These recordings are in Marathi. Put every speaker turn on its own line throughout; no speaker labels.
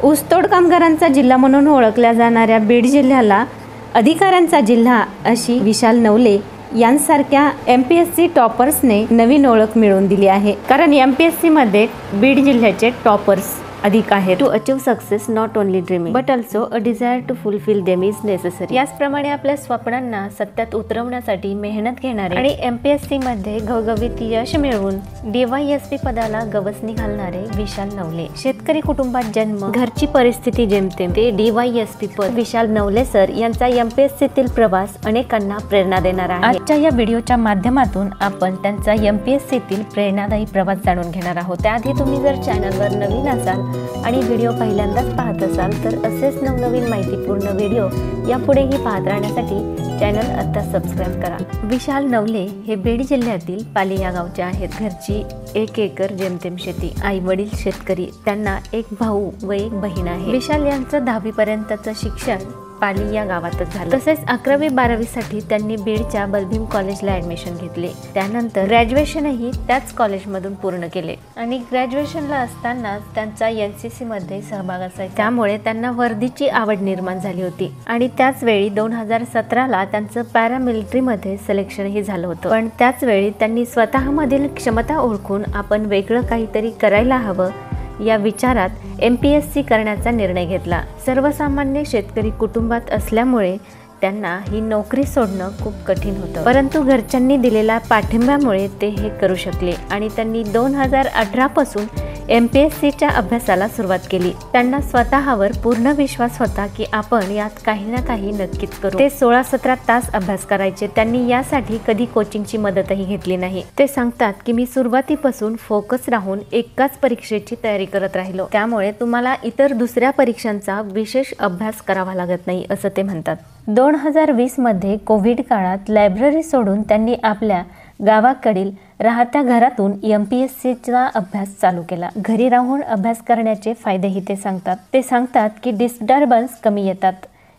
ऊसतोड कामगारांचा जिल्हा म्हणून ओळखल्या जाणाऱ्या बीड जिल्ह्याला अधिकाऱ्यांचा जिल्हा अशी विशाल नवले यांसारख्या MPSC टॉपर्सने नवीन ओळख मिळवून दिली आहे। कारण MPSC मध्ये बीड जिल्ह्याचे टॉपर्स अधिक आहेत। To achieve success not only dreaming but also a desire to fulfil them is necessary. याचप्रमाणे आपल्या स्वप्नांना सत्यात उतरवण्यासाठी मेहनत घेणारे आणि MPSC मध्ये घवघवीत यश मिळवून DYSP पदाला गवसणी घालणारे विशाल नवले। शेतकरी कुटुंबात जन्म, घरची परिस्थिती जेमतेम ते DYSP पद। विशाल नवले सर यांचा MPSC तील प्रवास अनेकांना प्रेरणा देणार आहे। आजच्या या व्हिडिओच्या माध्यमातून आपण त्यांचा MPSC तील प्रेरणादायी प्रवास जाणून घेणार आहोत। त्याआधी तुम्ही जर चॅनलवर नवीन असाल आणि व्हिडिओ पहिल्यांदाच पाहत असाल तर असेच नवनवीन माहितीपूर्ण व्हिडिओ यापुढेही पाहत राहण्यासाठी चॅनल आता सबस्क्राइब करा। विशाल नवले हे बीड जिल्ह्यातील पाली या गावचे आहेत। घरची 1 एकर जेमतेम शेती, आई वडील शेतकरी, त्यांना एक भाऊ व एक बहीण आहे। विशाल यांचं 10वी पर्यंतचं शिक्षण पाली या गावातच झालं। तसेच 11वी 12वी साठी त्यांनी बीडच्या बलभीम कॉलेजला ऍडमिशन घेतले। त्यानंतर ग्रॅज्युएशनही त्याच कॉलेजमधून पूर्ण केले आणि ग्रॅज्युएशनला असताना त्यांचा NCC मध्ये सहभाग असायचा, त्यामुळे त्यांना वर्दीची आवड निर्माण झाली होती आणि त्याच वेळी 2017ला त्यांचं पॅरामिलिटरी मध्ये सिलेक्शनही झालं होतं। पण त्याच वेळी त्यांनी स्वतःमधील क्षमता ओळखून आपण वेगळं काहीतरी करायला हवं या विचारात MPSC करण्याचा निर्णय घेतला। सर्वसामान्य शेतकरी कुटुंबात असल्यामुळे त्यांना ही नोकरी सोडणं खूप कठीण होतं, परंतु घरच्यांनी दिलेल्या पाठिंब्यामुळे ते हे करू शकले आणि त्यांनी 2018 पासून MPSCच्या अभ्यासाला सुरुवात केली। त्यांना स्वतःवर पूर्ण विश्वास होता की आपण यात काही ना काही नक्कीच करू। ते 16-17 तास अभ्यास करायचे। त्यांनी यासाठी कधी कोचिंगची मदतही घेतली नाही। ते सांगतात की मी सुरुवातीपासून फोकस राहून एकाच परीक्षेची तयारी करत राहिलो, त्यामुळे तुम्हाला इतर दुसऱ्या परीक्षांचा विशेष अभ्यास करावा लागत नाही असं ते म्हणतात। 2020 मध्ये कोविड काळात लायब्ररी सोडून त्यांनी आपल्या गावाकडील राहत्या घरातून MPSCचा अभ्यास चालू केला। घरी राहून अभ्यास करण्याचे फायदेही ते सांगतात। ते सांगतात की डिस्टर्बन्स कमी येतात,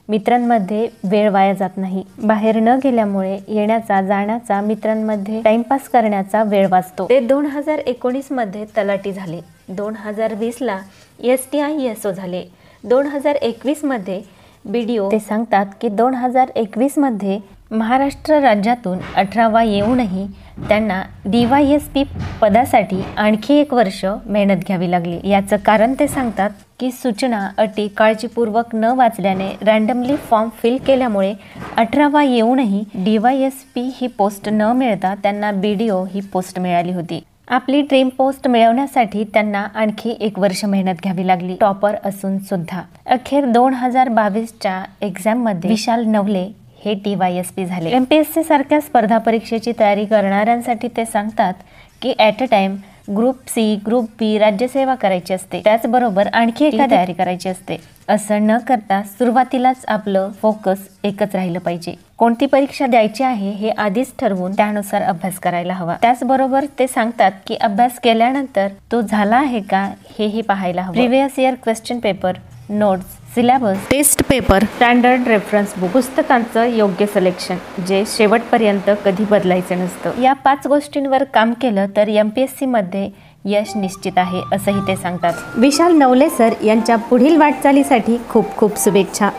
मित्रांमध्ये वेळ वाया जात नाही, बाहेर न गेल्यामुळे येण्याचा जाण्याचा, मित्रांमध्ये टाइमपास करण्याचा वेळ वाचतो। ते 2019 मध्ये तलाठी झाले, 2020ला STISO झाले, 2021 मध्ये BDO। ते सांगतात की 2021 मध्ये महाराष्ट्र राज्यातून 18वा येऊनही त्यांना DYSP पदासाठी आणखी 1 वर्ष मेहनत घ्यावी लागली। याचं कारण ते सांगतात की सूचना अटी काळजीपूर्वक न वाचल्याने रँडमली फॉर्म फिल केल्यामुळे 18वा येऊनही DYSP ही पोस्ट न मिळता त्यांना BDO ही पोस्ट मिळाली होती। आपली ड्रीम पोस्ट मिळवण्यासाठी त्यांना आणखी 1 वर्ष मेहनत घ्यावी लागली, टॉपर असून सुद्धा। अखेर 2022च्या एक्झाम मध्ये विशाल नवले हे DYSP झाले। MPSC सारख्या स्पर्धा परीक्षेची तयारी करणाऱ्यांसाठी ते सांगतात की at a time group C, group B राज्यसेवा करायची असते, त्याचबरोबर आणखी एका तयारी करायची असते। असं न करता सुरुवातीलाच आपलं फोकस एकच राहिलं पाहिजे। कोणती परीक्षा द्यायची आहे हे आधीच ठरवून त्यानुसार अभ्यास करायला हवा। त्याचबरोबर ते सांगतात की अभ्यास केल्यानंतर तो झाला आहे का हेही पाहायला हवं। Previous year question paper, notes, syllabus, test paper, standard reference book, पुस्तकांचं योग्य सिलेक्शन जे शेवटपर्यंत कधी बदलायचं नसतं। या 5 गोष्टींवर काम केलं तर MPSC मध्ये यश निश्चित आहे असंही ते सांगतात। विशाल नवले सर यांच्या पुढील वाटचालीसाठी खूप खूप शुभेच्छा।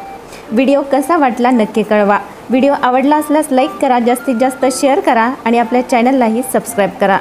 व्हिडिओ कसा वाटला नक्की कळवा। व्हिडिओ आवडला असल्यास लाईक करा, जास्तीत जास्त शेअर करा आणि आपल्या चॅनललाही सबस्क्राईब करा।